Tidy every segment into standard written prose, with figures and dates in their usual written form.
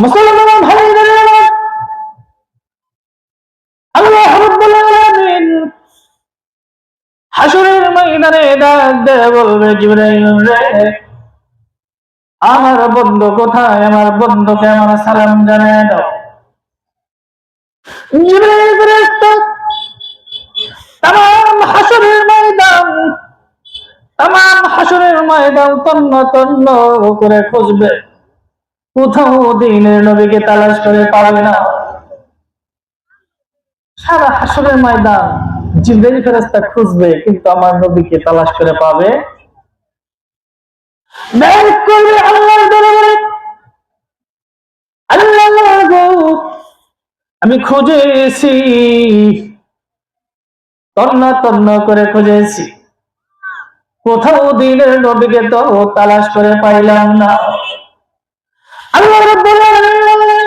মুসলমান ভাইদের আল্লাহ রাব্বুল আলামিন হাসরের ময়দানে ডাক দিয়ে বলবে, জিবরাইল রে, আমার বন্ধু কোথায়? আমার বন্ধুকে আমার সালাম জানিয়ে দাও। জিবরাইল ফেরেশতা তামাম হাসরের ময়দান তন্ন তন্ন করে খুঁজবে, কোথাও দিনের নবীকে তালাশ করে পাবে না। সারা হাসরের ময়দান জিবরাইল ফেরেশতা খুঁজবে, কিন্তু আমার নবীকে তালাশ করে পাবে বের করবে আল্লাহর দরবারে। আল্লাহ গো, আমি খুঁজেছি, তন্ন তন্ন করে খুঁজেছি, কোথাও দিনের নবীকে তো তালাশ করে পাইলাম না। আল্লাহ রাব্বুল আলামিন বলেন,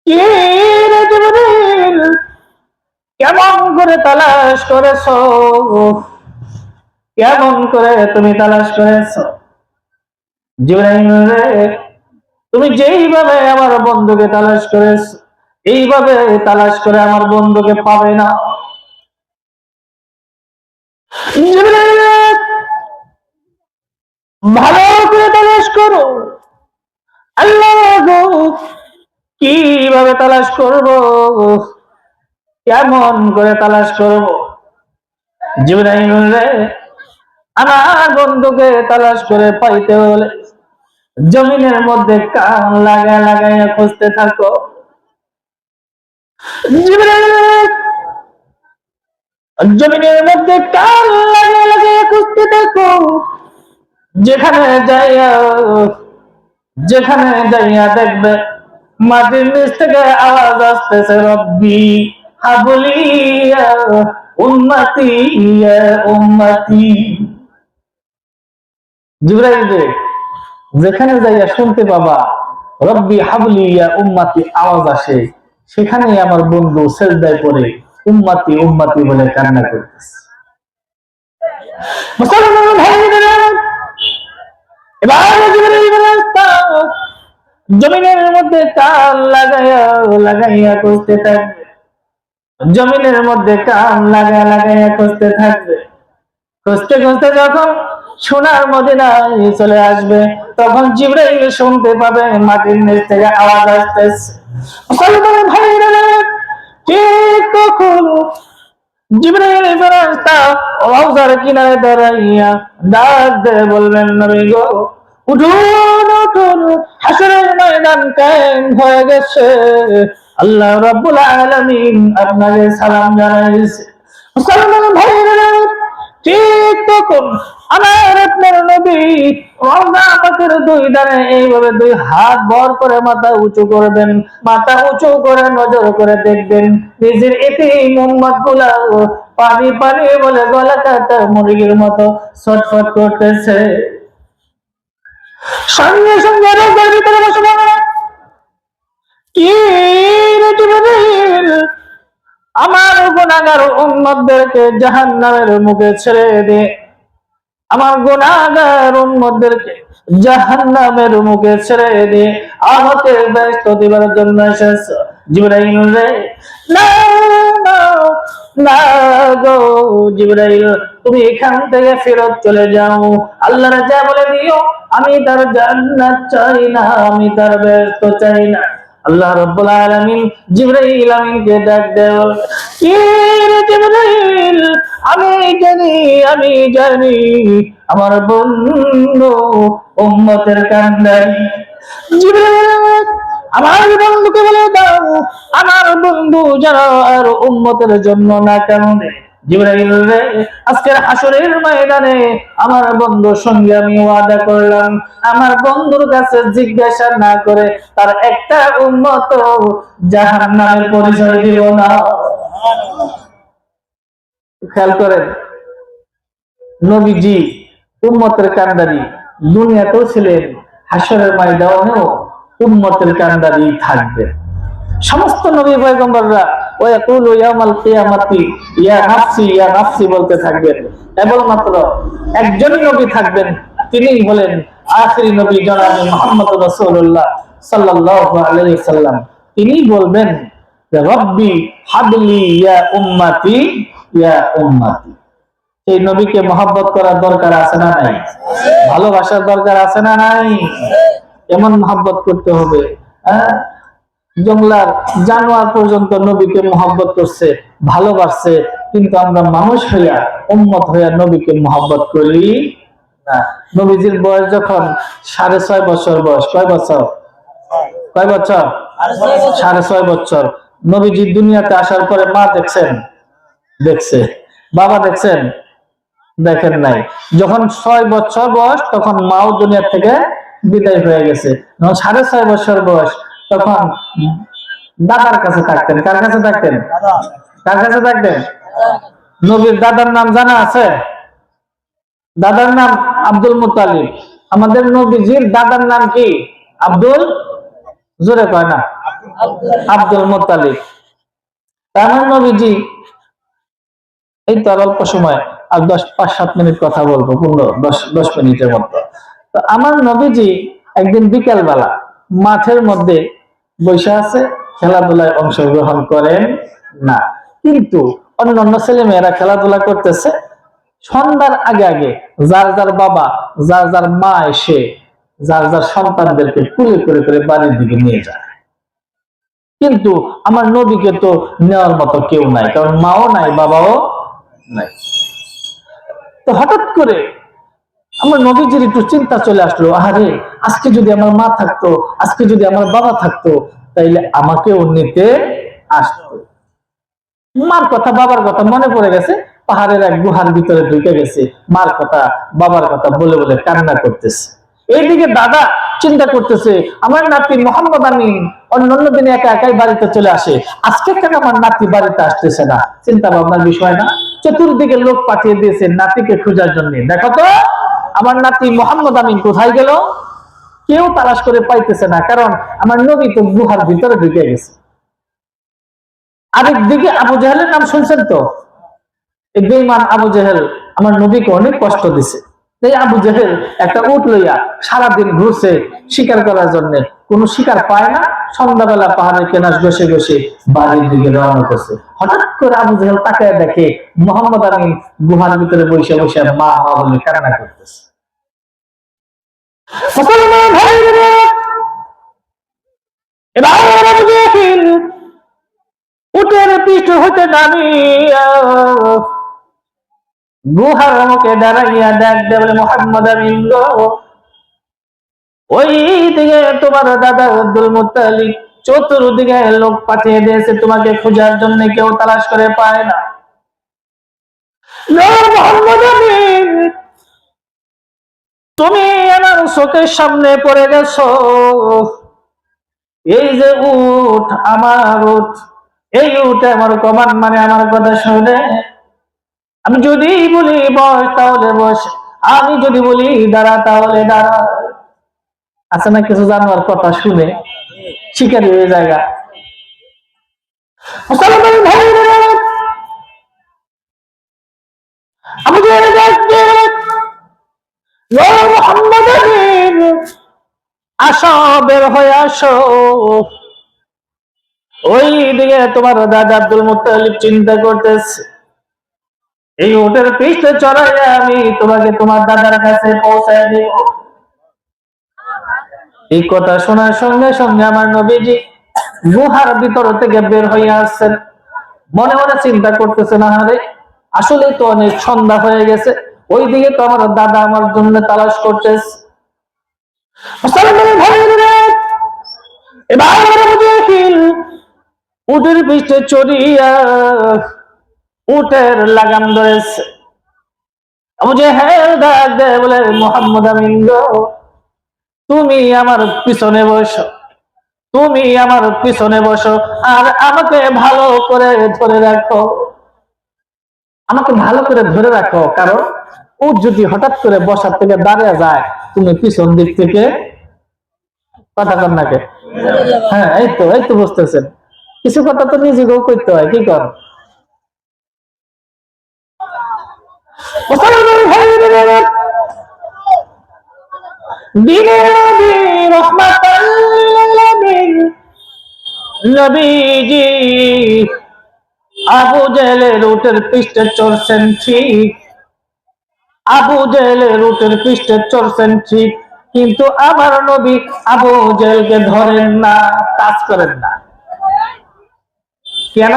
কে রে জিবরাইল, কেমন করে তালাশ করেছো? কেমন করে তুমি তালাশ করেছো? জিবরাইল রে, তুমি যেইভাবে আমার বন্ধুকে তালাশ করেছো, এইভাবে তালাশ করে আমার বন্ধুকে পাবে না। জিবরাইল, ভালো করে তালাশ করো। আল্লাহ গো, কিভাবে তালাশ করব? কেমন করে তালাশ করব? জিবরাইল রে, আমার বন্ধুকে তালাশ করে পাইতে হলে জমিনের মধ্যে কান লাগাইয়া খুঁজতে থাকো। জিবরাইল, জমিনের মধ্যে কান লাগাইয়া খুঁজতে থাকো। যেখানে যাইয়া দেখবে মাটির নিচ থেকে আওয়াজ আসতেছে, রব্বি হাবলি ইয়া উম্মতি ইয়া উম্মতি। জিবরাইল রে, যেখানে যাইয়া শুনতে পাবা রব্বি হাবলি ইয়া উম্মতি আওয়াজ আসে, সেখানেই আমার বন্ধু সেজদায় পড়ে উম্মতি উম্মতি বলে কান্না করতেছে। মুসলমান ভাইরা, এবার জিবরাইল ফেরেশতা জমিনের মধ্যে কান লাগাইয়া খুঁজতে থাকবে। জমিনের মধ্যে কান লাগাইয়া খুঁজতে থাকবে। খুঁজতে খুঁজতে যখন সোনার মদিনায় চলে আসবে, তখন জিবরাইল শুনতে পাবে মাটির নিচ থেকে আওয়াজ আসতেছে। মুসলমান ভাইরা, ঠিক তখন জিবরাইল ফেরেশতা রওজার কিনারে দাঁড়াইয়া ডাক দিয়ে বলবেন, নবী গো, উঠুন উঠুন, হাসরের ময়দান কায়েম হয়ে গেছে, আল্লাহ রাব্বুল আলামিন আপনাকে সালাম জানাইছে। মুসলমান ভাইরা, ঠিক তখন আমার আপনার নবী রওজা পাকের দুই ধারে এইভাবে দুই হাত ভর করে মাথা উঁচু করবেন। মাথা উঁচু করে নজর করে দেখবেন নিজের এতিম উম্মত গুলা পানি পানি বলে গলা কাটা মুরগির মতো ছটফট করতেছে। সঙ্গে সঙ্গে রোজার ভিতরে বসে বলে, কি রে জিবরাইল, আমার গুনাহগার উম্মতদেরকে জাহান্নামের মুখে ছেড়ে দে, আমার গুনাহগার উম্মতদেরকে জাহান্নামের মুখে ছেড়ে দে, আমাকে ব্যস্ত দিবার জন্য এসেছো। জিবরাইল রে, না না না গো জিবরাইল, তুমি এখান থেকে ফেরত চলে যাও। আল্লাহর যা বলে দিও, আমি তার জান্নাত চাই না, আমি তার ব্যস্ত চাই না। আল্লাহ রাব্বুল আলামিন জিবরাইল আমিনকে ডাক দেও, কি রে জিবরাইল, আমি জানি আমার বন্ধু উম্মতের কান্দারি। জিবরাইল, আমার বন্ধুকে বলে দাও, আমার বন্ধু যেন আর উম্মতের জন্য না কান্দে। জিবরাইল রে, আজকের হাসরের ময়দানে আমার বন্ধুর সঙ্গে আমি ওয়াদা করলাম, আমার বন্ধুর কাছে জিজ্ঞাসা না করে তার একটা উম্মত জাহান্নামের পরিচয় দিব না। খেয়াল করেন, নবীজি উম্মতের কান্দারি দুনিয়াতেও ছিলেন, হাসরের ময়দানেও উম্মতের কান্দারি থাকবে। সমস্ত নবী পয়গম্বররা ওয়াকুলু ইয়াউমাল কিয়ামাতি ইয়া নাফসি বলতে থাকবেন। কেবলমাত্র একজনই নবী থাকবেন, তিনিই হলেন আখিরি নবী জনাবে মুহাম্মদ রাসূলুল্লাহ সাল্লাল্লাহু আলাইহি সাল্লাম তিনি বলবেন যে রব্বি হাবলি ইয়া উম্মতি ইয়া উম্মতি। সেই নবীকে মহব্বত করার দরকার আছে না নাই? ভালোবাসার দরকার আছে না নাই? এমন মহব্বত করতে হবে। জঙ্গলার জানোয়ার পর্যন্ত নবীকে মহব্বত করছে, ভালোবাসছে, কিন্তু আমরা মানুষ হইয়া উম্মত হইয়া নবীকে মহব্বত করি না। নবীজির বয়স যখন 6.5 বছর বয়স, কয় বছর? 6.5 বছর। নবীজি দুনিয়াতে আসার পরে মা দেখছেন? দেখছে। বাবা দেখছেন? দেখেন নাই। যখন 6 বছর বয়স তখন মাও দুনিয়া থেকে বিদায় হয়ে গেছে। যখন 6.5 বছর বয়স তখন দাদার কাছে থাকতেন। কার কাছে থাকতেন? কার কাছে থাকতেন? নবীর দাদার নাম জানা আছে? দাদার নাম আব্দুল মুত্তালিব। আমাদের নবীজির দাদার নাম কি? আব্দুল, জোরে কয় না, আব্দুল মুত্তালিব। তার নবীজি এই তো অল্প সময় আর 5-7 মিনিট কথা বলবো, 10 মিনিটের মতো। তো আমার নবীজি একদিন বিকেল বেলা মাঠের মধ্যে বসে আছে, খেলাধুলায় অংশগ্রহণ করেন না, কিন্তু অন্যান্য ছেলে মেয়েরা খেলাধুলা করতেছে। সন্ধ্যার আগে আগে যার যার বাবা, যার যার মা এসে যার যার সন্তানদেরকে কুলে করে করে বাড়ির দিকে নিয়ে যায়, কিন্তু আমার নবীকে তো নেওয়ার মতো কেউ নাই, কারণ মাও নাই, বাবাও নাই। তো হঠাৎ করে আমার নবীজির একটু চিন্তা চলে আসলো, আরে আজকে যদি আমার মা থাকতো, আজকে যদি আমার বাবা থাকতো, তাইলে আমাকেও নিতে আসতো। মার কথা বাবার কথা মনে পড়ে গেছে, পাহাড়ের এক গুহার ভিতরে ঢুকে গেছে, মার কথা বাবার কথা বলে বলে কান্না করতেছে। এইদিকে দাদা চিন্তা করতেছে, আমার নাতি মোহাম্মদ আমিন অন্যান্য দিনে একা একাই বাড়িতে চলে আসে, আজকে কেন আমার নাতি বাড়িতে আসতেছে না? চিন্তা ভাবনার বিষয় না? চতুর্দিকে লোক পাঠিয়ে দিয়েছে নাতিকে খোঁজার জন্য, দেখো তো আমার নাতি মোহাম্মদ আমিন কোথায় গেল? কেউ তালাশ করে পাইতেছে না, কারণ আমার নবী তো গুহার ভিতরে ঢুকে গেছে। আরেকদিকে আবু জাহেলের নাম শুনছেন তো? এই বেঈমান আবু জাহেল আমার নবীকে অনেক কষ্ট দিছে। এই আবু জাহেল একটা উট লইয়া সারাদিন ঘুরছে শিকার করার জন্য, কোন শিকার পায় না। সন্ধ্যাবেলা পাহাড়ের কেনাস বসে বসে বাড়ির দিকে রওনা করছে। হঠাৎ করে আবু জাহেল তাকায় দেখে মোহাম্মদ আমিন গুহার ভিতরে বসে বসে মা মা বলে কান্না করতেছে। এবার আবু জাহেল উটের পিঠ হতে নামিয়া গুহার মুখে দাঁড়াইয়া ডাক দেবে, মোহাম্মদ আমিন গো, ওই দিকে তোমার দাদা আব্দুল মুত্তালিব চতুর্দিকে লোক পাঠিয়ে দিয়েছে তোমাকে খোঁজার জন্য, কেউ তালাশ করে পায় না। মোহাম্মদ আমিন, তুমি আমার চোখের সামনে পড়ে গেছো। এই যে উট, আমার উট, এই উটে আমার কমান মানে আমার কথা শুনে, আমি যদি বলি বস তাহলে বস, আমি যদি বলি দাঁড়া তাহলে দাঁড়া। আছে না কিছু জানোয়ার কথা শুনে শিকারি হয়ে জায়গা। আসো, বের হয়ে আসো। ওই দিকে তোমার দাদা আব্দুল মুত্তালিব চিন্তা করতেছে, এই উটের পিঠে চড়াইয়া আমি তোমাকে তোমার দাদার কাছে পৌঁছায় দিব। এই কথা শোনার সঙ্গে সঙ্গে আমার নবীজি গুহার ভিতর থেকে বের হয়ে আসছেন। মনে মনে চিন্তা করতেছে, না রে আসলে তো অনেক সন্ধ্যা হয়ে গেছে, ওইদিকে তো আমার দাদা আমার জন্য তালাশ করতেছে। উটের পিঠে চড়িয়া উটের লাগাম ধরেছে। আবু জাহেল ডাক দেয় বলে, মোহাম্মদ আমিন গো, তুমি আমার পিছনে বসো, তুমি আমার পিছনে বসো, আর আমাকে ভালো করে ধরে রাখো, আমাকে ভালো করে ধরে রাখো, কারণ উট যদি হঠাৎ করে বসার থেকে দাঁড়িয়ে যায়, তুমি পিছন দিক থেকে কথা কর নাকে। হ্যাঁ, এই তো বুঝতেছেন, কিছু কথা তো নিজেকেও করতে হয়, কি কর। নবীজি আবু জেহেলের উটের পৃষ্ঠে চড়ছেন ঠিক, আবু জেহেলের উটের পৃষ্ঠে চড়ছেন ঠিক, কিন্তু আমার নবী আবু জেহেলকে ধরেন না, টাচ করেন না। কেন?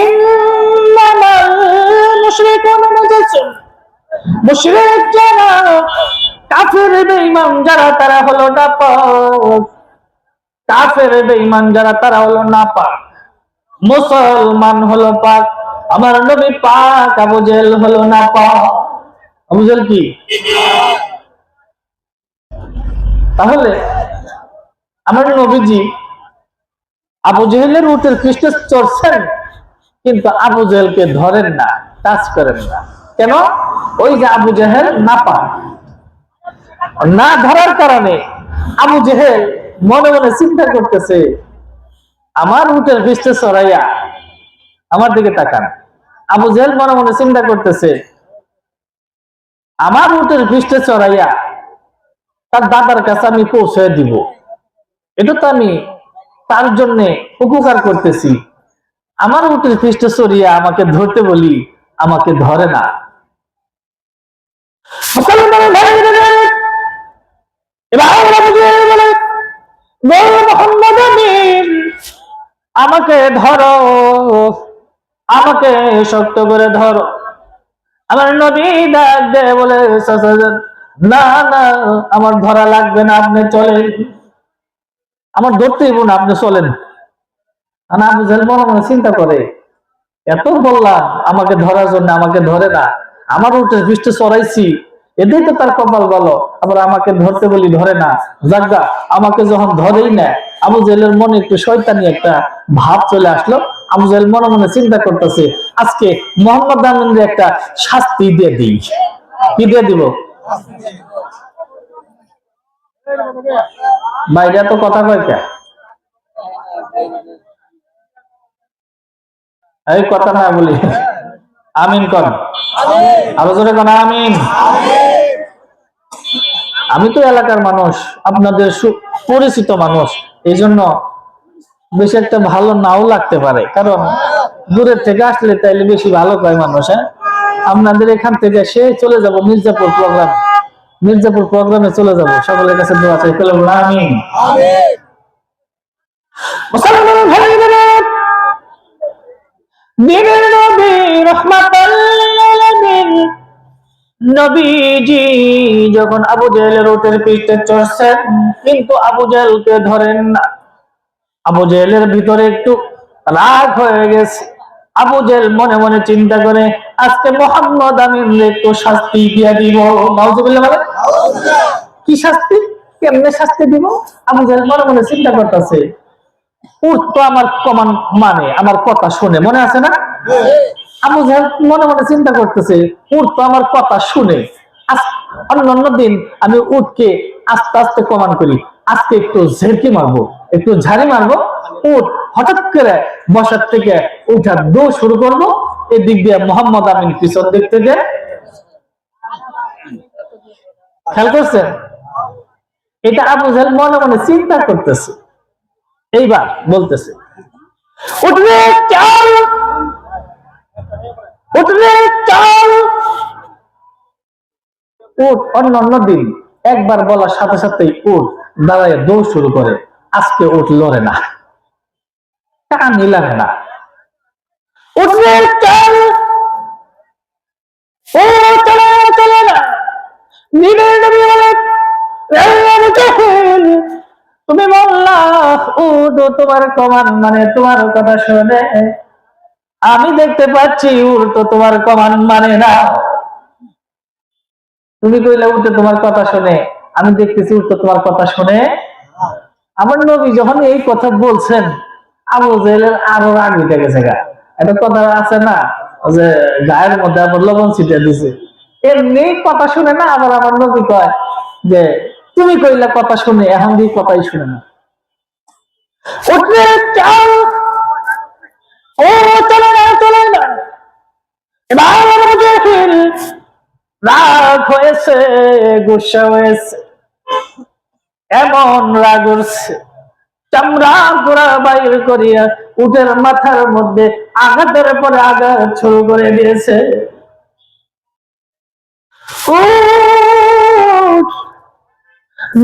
ইন্নামাল মুশরিকুনা নাজাসুন, মুশরিক যারা, কাফের বেঈমান যারা, তারা হলো নাপাক। কাফের বেঈমান যারা, তারা হলো নাপাক, মুসলমান হলো পাক। আমার নবী পাক, আবু জেহেল হলো নাপাক। আবু জেহেল কি? তাহলে আমার নবীজি আবু জেহেলের উটের পৃষ্ঠে চড়ছেন, কিন্তু আবু জেহেলকে ধরেন না, টাচ করেন না। কেন? ওই যে আবু জেহেল নাপাক, না ধরার কারণে আবু জেহেল মনে মনে চিন্তা করতেছে, আমার উটের পৃষ্ঠে চড়াইয়া, আমার দিকে তাকান, আবু জেহেল মনে মনে চিন্তা করতেছে, আমার উটের পৃষ্ঠে চড়াইয়া তার দাদার কাছে আমি পৌঁছে দিব, এটা তো আমি তার জন্য উপকার করতেছি। আমার উটের পৃষ্ঠে চড়িয়া আমাকে ধরতে বলি, আমাকে ধরে না। আমাকে ধরো, আমাকে শক্ত করে ধরো। আমার নবী ডাক দেয় বলে, না না, আমার ধরা লাগবে না, আপনি চলেন, আমার ধরতেই না, আপনি চলেন। আবু জেহেল মনে মনে চিন্তা করে, এত বললাম আমাকে ধরার জন্য, আমাকে ধরে না, আমার উঠে পৃষ্ঠে চড়াইছি, এটাই তো তার কপাল বলো, আবার আমাকে ধরতে বলি ধরে না। যাজ্ঞা, আমাকে যখন ধরেই না, আবু জেহেলের মনে একটু শয়তানি একটা ভাব চলে আসলো। আবু জেহেল মনে মনে চিন্তা করতেছে, আজকে মোহাম্মদ আমিনকে একটা শাস্তি দিয়ে দিই। কি দিয়ে দিব? বাইরে তো কথা কয় কে? এই কথা না বলি, আমিন কর, আরো জোরে কোন আমিন। আমি তো এলাকার মানুষ, আপনাদের পরিচিত মানুষ, এই জন্য বেশি একটা ভালো নাও লাগতে পারে, কারণ দূরের থেকে আসলে তাইলে বেশি ভালো পায় মানুষ। হ্যাঁ, আপনাদের এখান থেকে সে চলে যাব মির্জাপুর প্রোগ্রাম, মির্জাপুর প্রোগ্রামে চলে যাব। সকলের কাছে দোয়া চাই, আমিন। মুসলমান ভাইরা, দিনের নবী রাহমাতাল লিল আলামিন নবীজি যখন আবু জেহেলের উটের পিঠে চড়ছেন, কিন্তু আবু জেহেলকে ধরেন না। আবু জেহেলের ভিতরে একটু রাগ হয়ে গেছে। আবু জেহেল মনে মনে চিন্তা করে, আজকে মোহাম্মদ আমিন একটু শাস্তি দিয়া দিব। নাউজুবিল্লাহ বলে, কি শাস্তি, কেমনে শাস্তি দিব? আবু জেহেল মনে মনে চিন্তা করতেছে, উট তো আমার কমান মানে, আমার কথা শুনে, মনে আছে না? আবু জেহেল মনে মনে চিন্তা করতেছে, উট তো আমার কথা শুনে, অন্যান্য দিন আমি উটকে আস্তে আস্তে কমান করি, আজকে একটু ঝেড়কি মারবো, একটু ঝাড়ি মারবো, উট হঠাৎ করে বসার থেকে উঠার দৌড় শুরু করবো। এদিক দিয়ে মোহাম্মদ আমিন পিছন দিক থেকে, খেয়াল করছেন? এটা আবু জেহেল মনে মনে চিন্তা করতেছে। এইবার বলতেছে, উঠবে চাল, উঠবে চাল। উট অন্য দিন একবার বলার সাথে সাথেই উট দাঁড়ায় দৌড় শুরু করে। আজকে উট লড়ে না, টাকা নিলামে না। উঠবে চাল, ও চলে না, চলে না। তুমি বললা উট তোমার কমান মানে, তোমার কথা শুনে আমি দেখতে পাচ্ছি উট তো তোমার কমান মানে না। তুমি কইলে উঠে তোমার কথা শুনে, আমি দেখতেছি উঠতে তোমার কথা শুনে। আমার নবী যখন এই কথা বলছেন, আবু জেহেলের আরো রাগ উঠে গেছে। একটা কথা আছে না, যে গায়ের মধ্যে আবার লবণ ছিটিয়ে দিছে, এমনি কথা শুনে না। আবার আমার নবী কয় যে তুমি কইলে কথা শুনে, এখন দিয়ে কথাই শুনে না। উঠলে চাও, ও চলে না, চলে না। এবার আবু জেহেল রাগ হয়েছে, গুসা হয়েছে, এমন রাগ উঠছে, চামড়া গোড়া বাইর করিয়া উটের মাথার মধ্যে আঘাতের পরে আঘাত শুরু করে দিয়েছে।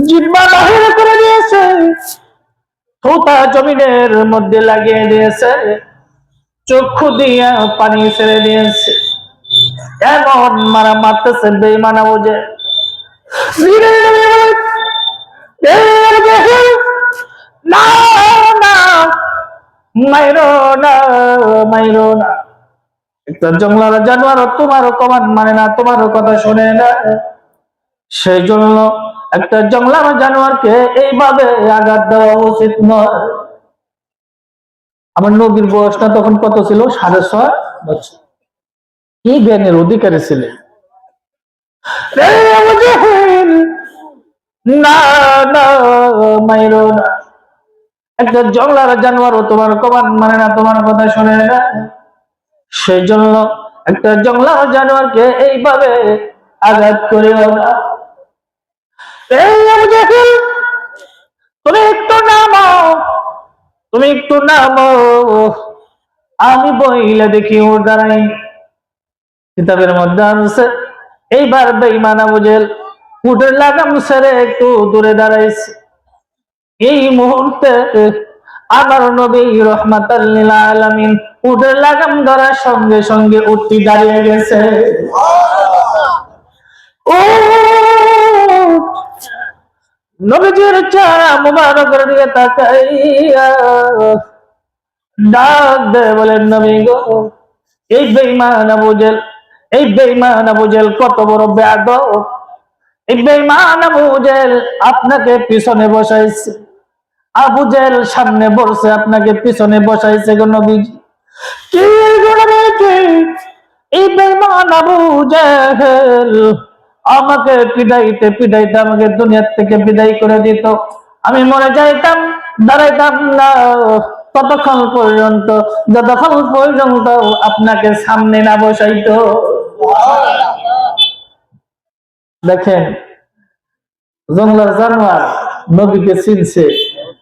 জিহ্বা বাহির করে দিয়েছে, থুতা জমিনের মধ্যে লাগিয়ে দিয়েছে, চক্ষু দিয়া পানি ছেড়ে দিয়েছে। এমন মারা মারতেছে বেঈমান আবু জেহেল। না না, মাইরো না, মাইরো না। একটা জঙ্গলার জানোয়ার তোমারও কমান মানে না, তোমারও কথা শোনে না, সেই জন্য একটা জঙ্গলার জানোয়ারকে এইভাবে আঘাত দেওয়া উচিত নয়। আমার নবীর বয়সটা তখন কত ছিল? 6.5 বছর। কি জ্ঞানের অধিকারী ছিলেন। না না, মাইরো না। একটা জঙ্গলার জানোয়ারও তোমার কমান মানে না, তোমার কথা শোনে না, সেই জন্য একটা জঙ্গলার জানোয়ারকে এইভাবে আঘাত করিও না। তুমি একটু নামো, তুমি একটু নামো, আমি বইলে দেখি ওর দাঁড়াই। কিতাবের মধ্যে আছে এইবার বেঈমান আবু জেহেল উটের লাগাম ছেড়ে একটু দূরে দাঁড়াইছে। এই মুহূর্তে আমার নবী রাহমাতাল লিল আলামিন উটের লাগাম ধরার সঙ্গে সঙ্গে উটটি দাঁড়িয়ে গেছে। নবীজির চেহারা মুবারকের দিকে তাকাইয়া ডাক দে বলেন, নবী গো, এই বেঈমান আবু জেহেল, এই বেঈমান আবু জেহেল কত বড় বেয়াদব। এই বেঈমান আবু জেহেল আপনাকে পিছনে বসাইছে, আবু জেহেল সামনে বসে আপনাকে পিছনে বসাইছে গো নবীজি। কি গুণে এই বেঈমান আবু জেহেল আমাকে পিটাইতে পিটাইতে আমাকে দুনিয়ার থেকে বিদায় করে দিত, আমি মরে যাইতাম, দাঁড়াইতাম না ততক্ষণ পর্যন্ত যতক্ষণ পর্যন্ত আপনাকে সামনে না বসাইতো। দেখেন, জঙ্গলার জানোয়ার নবীকে চিনছে,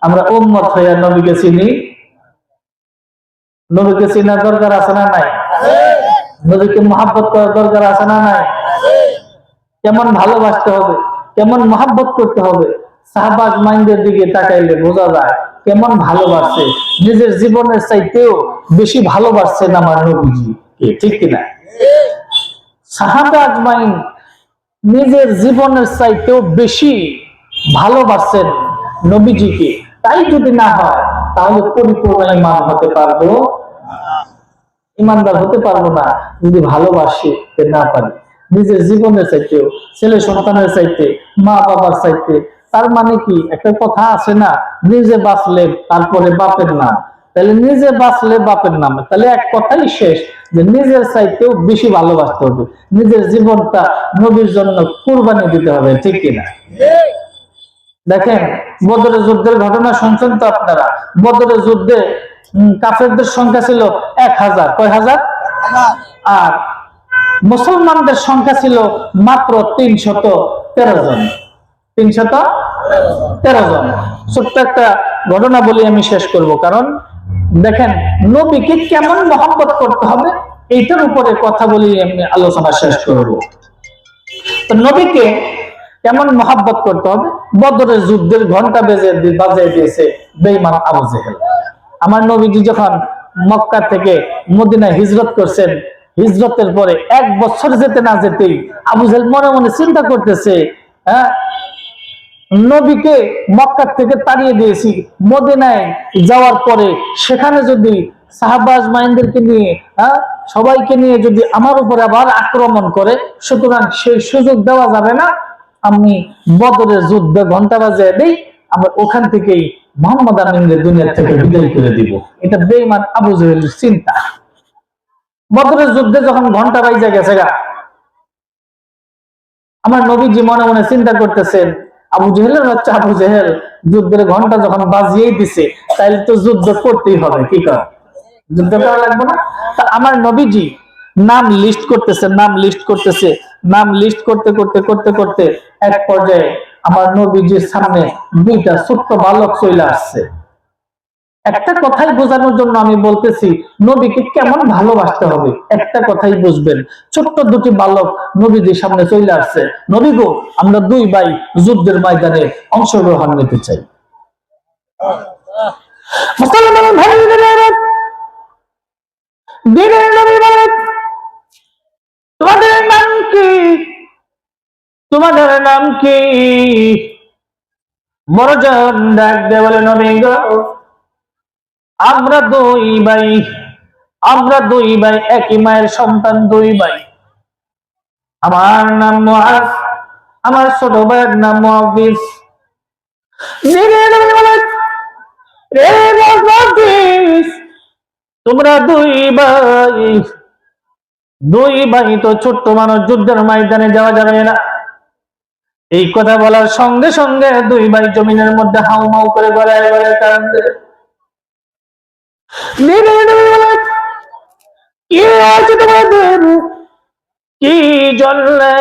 আমরা উম্মত হইয়া নবীকে চিনি। নবীকে চিনার দরকার আছে না নাই? নবীকে মহাব্বত করার দরকার আছে না নাই? কেমন ভালোবাসতে হবে, কেমন মহাব্বত করতে হবে, সাহাবা আজমাইনদের দিকে তাকাইলে বোঝা যায় কেমন ভালোবাসছে। নিজের জীবনের চাইতেও বেশি ভালোবাসছেন আমার নবীজি, ঠিক কিনা? সাহাবা আজমাইন নিজের জীবনের চাইতেও বেশি ভালোবাসছেন নবীজিকে। তাই যদি না হয় তাহলে পরিপূর্ণ ইমান হতে পারবো, ইমানদার হতে পারবো না যদি ভালোবাসতে না পারি। নিজের জীবনের চাইতেও, ছেলে সন্তানের চাইতে, মা বাবার চাইতে। তার মানে কি, একটা কথা আছে না, নিজে বাঁচলে তারপরে বাপের নাম। তাহলে নিজে বাঁচলে বাপের নাম, তাহলে এক কথাই শেষ যে নিজের চাইতেও বেশি ভালোবাসতে হবে, নিজের জীবনটা নবীর জন্য কুরবানি দিতে হবে, ঠিক কিনা? দেখেন, বদরের যুদ্ধের ঘটনা শুনছেন তো আপনারা। বদরের যুদ্ধে কাফেরদের সংখ্যা ছিল 1000, কয় হাজার? আর মুসলমানদের সংখ্যা ছিল মাত্র 313 জন। 313 জন। ছোট্ট একটা ঘটনা বলি আমি শেষ করব, কারণ দেখেন নবীকে কেমন মহব্বত করতে হবে এইটার উপরে কথা বলি আমি আলোচনা শেষ করব। তো নবীকে কেমন মহব্বত করতে হবে, বদরের যুদ্ধের ঘন্টা বাজিয়ে দিয়েছে বেঈমান আবু জেহেল। আমার নবীজি যখন মক্কা থেকে মদিনায় হিজরত করছেন, হিজরতের পরে 1 বছর যেতে না যেতেই আবু জেহেল মনে মনে চিন্তা করতেছে, নবীকে মক্কা থেকে তাড়িয়ে দিয়েছি, মদিনায় যাওয়ার পরে সেখানে যদি সাহাবা আজমাইনদেরকে নিয়ে সবাইকে নিয়ে যদি আমার উপরে আবার আক্রমণ করে, সুতরাং সেই সুযোগ দেওয়া যাবে না, আমি বদরের যুদ্ধে ঘন্টা বাজিয়ে দেই, আমরা ওখান থেকেই মোহাম্মদ আমিনদের দুনিয়া থেকে বিদায় করে দিব। এটা বেঈমান আবু জেহেলের চিন্তা। বদরের যুদ্ধে যখন ঘন্টা বাজে গেছে গা, আমার নবীজি মনে মনে চিন্তা করতেছেন, আবু জেহেলের হচ্ছে আবু জেহেল যুদ্ধের ঘন্টা যখন বাজিয়েই দিছে, তাইলে তো যুদ্ধ করতেই হবে, কি কর, যুদ্ধ করা লাগবে না? তা আমার নবীজি নাম লিস্ট করতেছে, নাম লিস্ট করতেছে, নাম লিস্ট করতে করতে করতে করতে এক পর্যায়ে আমার নবীজির সামনে 2টা ছোট্ট বালক চলে আসছে। একটা কথাই বোঝানোর জন্য আমি বলতেছি, নবীকে কেমন ভালোবাসতে হবে একটা কথাই বুঝবেন। ছোট্ট দুটি বালক নবীজির সামনে চলে আসছে, নবী গো, আমরা দুই ভাই যুদ্ধের ময়দানে অংশগ্রহণ নিতে চাই। মুসলমান ভাইরা, দিনের নবী বলেন, তোমাদের নাম কি? তোমাদের নাম কি? বড়জন ডাক দিয়ে বলে, নবী গো, আমরা দুই ভাই, আমরা দুই ভাই, একই মায়ের সন্তান, দুই ভাই। আমার নাম মুআজ, আমার ছোট ভাইয়ের নাম মুআবিস। তোমরা দুই ভাই, দুই ভাই তো ছোট্ট মানুষ, যুদ্ধের ময়দানে যাওয়া যাবে না। এই কথা বলার সঙ্গে সঙ্গে দুই ভাই জমিনের মধ্যে হাউমাউ করে গড়ায় গড়ায় কাঁদে। কি আছে তোমাদের? কি জন্যে,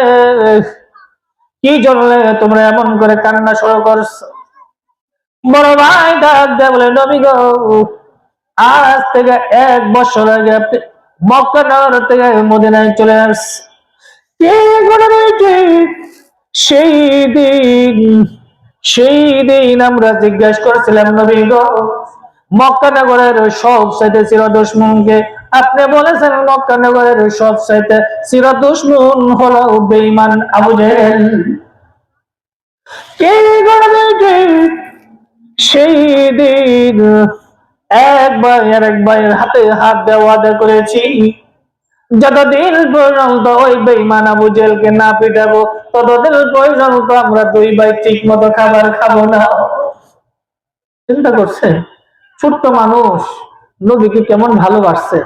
কি জন্যে তোমরা এমন করে কান্না শুরু করছো? বড় ভাই ডাক দেয় বলে, নবী গো, আজ থেকে 1 বছর আগে আপনি মক্কা নগর থেকে মদিনায় চলে আসছে। সেই দিন, সেই দিন আমরা জিজ্ঞাসা করেছিলাম, নবী গো, মক্কা নগরের সব চাইতে চির দুশমনকে? আপনি বলেছেন মক্কা নগরের সব চাইতে চির দুশমন হলো বেঈমান আবু জেহেল। সেই দিন এক ভাই আর এক ভাইয়ের হাতে হাত দেওয়া করেছি, যতদিন পর্যন্ত ওই বেঈমান আবু জেহেলকে না পিটাবো ততদিন পর্যন্ত আমরা দুই ভাই ঠিক মতো খাবার খাবো না। চিন্তা করছে, ছোট্ট মানুষ নবীকে কেমন ভালোবাসছে।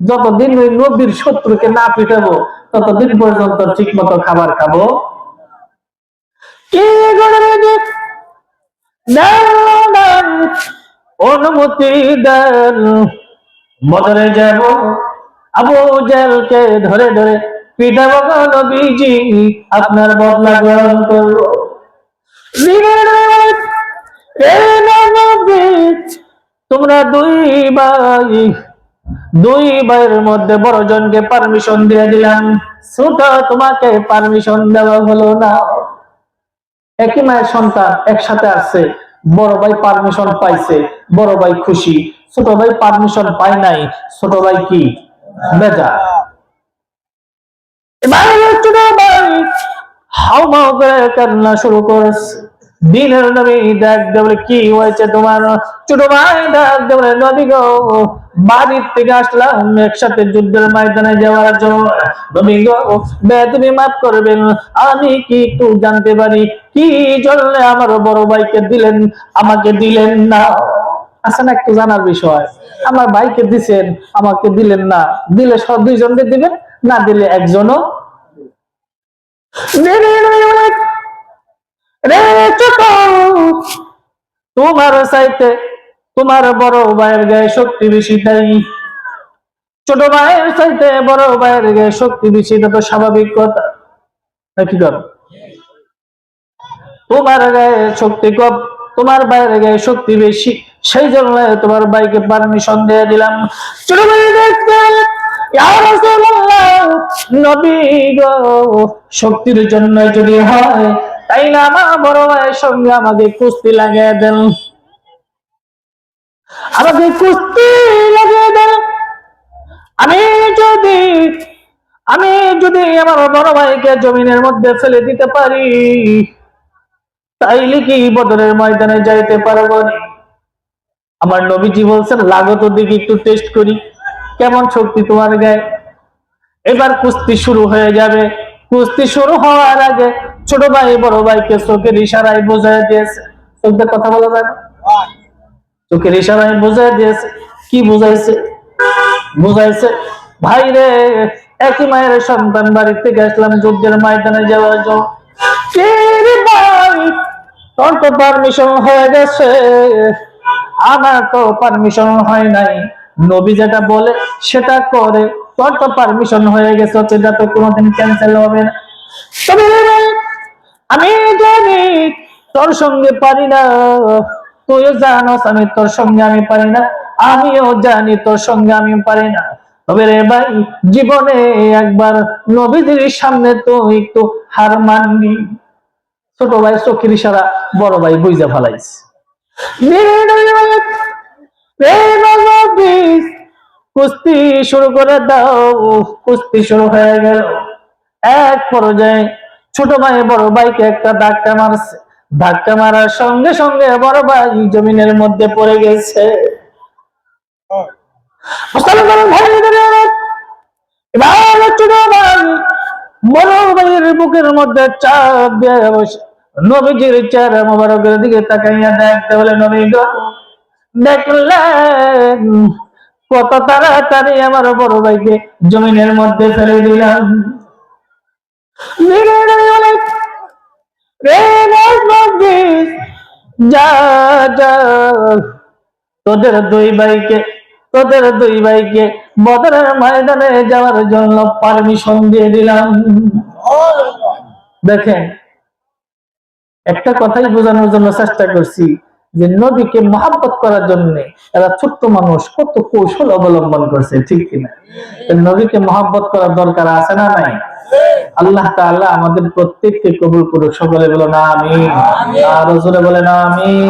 যতদিন ওই নবীর শত্রুকে না পিটাবো ততদিন পর্যন্ত ঠিক মতো খাবার খাবো। কি অনুমতি দেন, বদরে যাব, আবু জেহেলকে ধরে ধরে পিটাবো গো নবীজি, আপনার বদলা গ্রহণ করবো। তোমরা দুই ভাই, দুই ভাইয়ের মধ্যে বড় জনকে পারমিশন দিয়ে দিলাম, ছোট তোমাকে পারমিশন দেওয়া হলো না। একই মায়ের সন্তান একসাথে আসছে, বড় ভাই পারমিশন পাইছে, বড় ভাই খুশি, ছোট ভাই পারমিশন পায় নাই, ছোট ভাই কি বেজা। এবার ছোট ভাই হাউমাউ করে কান্না শুরু করেছে। দিনের নবী ডাক দেবলে, কি হয়েছে তোমার? ছোট ভাই ডাক দেবলে, নবী গো, বাড়ির থেকে আসলাম একসাথে যুদ্ধের ময়দানে যাওয়ার জন্য। নবী গো, তুমি মাফ করবেন, আমি কি একটু জানতে পারি কি জন্য আমার বড় ভাইকে দিলেন, আমাকে দিলেন না? আছে না একটু জানার বিষয়? আমার ভাইকে দিছেন, আমাকে দিলেন না। দিলে সব দুইজনকে দিবেন, না দিলে একজনও। তোমার চাইতে তোমার বড় ভাইয়ের গায়ে শক্তি বেশি, তাই ছোট ভাইয়ের চাইতে বড় ভাইয়ের গায়ে শক্তি বেশি, এটা তো স্বাভাবিক কথা। কি করো, তোমার গায়ে শক্তি কম, তোমার ভাইয়ের গায়ে শক্তি বেশি, সেই জন্য তোমার ভাইকে পারমিশন দিয়ে দিলাম। ছোট ভাই দেখতে, নবী গো, শক্তির জন্য যদি হয় তাই না আমার বড় ভাইয়ের সঙ্গে আমাকে কুস্তি লাগিয়ে দেন, আমাকে কুস্তি লাগিয়ে দেন। আমি যদি, আমি যদি আমার বড় ভাইকে জমিনের মধ্যে ফেলে দিতে পারি, তাইলে কি বদরের ময়দানে যাইতে পারবো না? আমার নবীজি বলছেন, লাগত দিকে একটু টেস্ট করি কেমন শক্তি তোমার গায়ে। এবার কুস্তি শুরু হয়ে যাবে। কুস্তি শুরু হওয়ার আগে ছোট ভাই বড় ভাইকে চোখের ইশারায় বোঝায় দিয়েছে। চোখের কথা বলা যায় না, চোখের ইশারায় বোঝায় দিয়েছে। কি বুঝাইছে? বুঝাইছে, ভাই রে, একই মায়ের সন্তান, বাড়ি থেকে আসলাম যুদ্ধের ময়দানে যাওয়ার জন্য। তোর তো পারমিশন হয়ে গেছে, আমার তো পারমিশন হয় নাই। নবী যেটা বলে সেটা করে, তোর তো পারমিশন হয়ে গেছে, সেটা তো কোনোদিন ক্যান্সেল হবে না। তবে আমি জানি তোর সঙ্গে পারি না, তুইও জানোস আমি তোর সঙ্গে আমি পারি না, আমিও জানি তোর সঙ্গে আমি পারি না। তবে রে ভাই, জীবনে একবার নবীদের সামনে তো একটু হার মানবি। ছোট ভাই চোখের ইশারা, বড় ভাই বুঝা ফেলাইছে। কুস্তি শুরু করে দাও। কুস্তি শুরু হয়ে গেল। এক পর্যায়ে ছোট ভাই বড় ভাইকে একটা ধাক্কা মারছে। ধাক্কা মারার সঙ্গে সঙ্গে বড় ভাই জমিনের মধ্যে পড়ে গেছে। এবার ছোট ভাই বড় ভাইয়ের বুকের মধ্যে চাপ দিয়ে বসে নবীজির চেহারা মোবারকের দিকে তাকাইয়া দেখতে বলে, নবী গো, দেখলেন কত তাড়াতাড়ি আমার বড় ভাইকে জমিনের মধ্যে ফেলে দিলাম। যা যা, তোদের দুই ভাইকে বদরের ময়দানে যাওয়ার জন্য পারমিশন দিয়ে দিলাম। দেখেন, একটা কথাই বোঝানোর জন্য চেষ্টা করছি যে নবীকে মহাব্বত করার জন্য এরা ছোট্ট মানুষ কত কৌশল অবলম্বন করছে, ঠিক কিনা? নবীকে মহাব্বত করার দরকার আছে না নাই? আল্লাহ তাআলা আমাদের প্রত্যেককে কবুল করুক। সকলে বলো না আমিন, আর জোরে বলে না আমিন।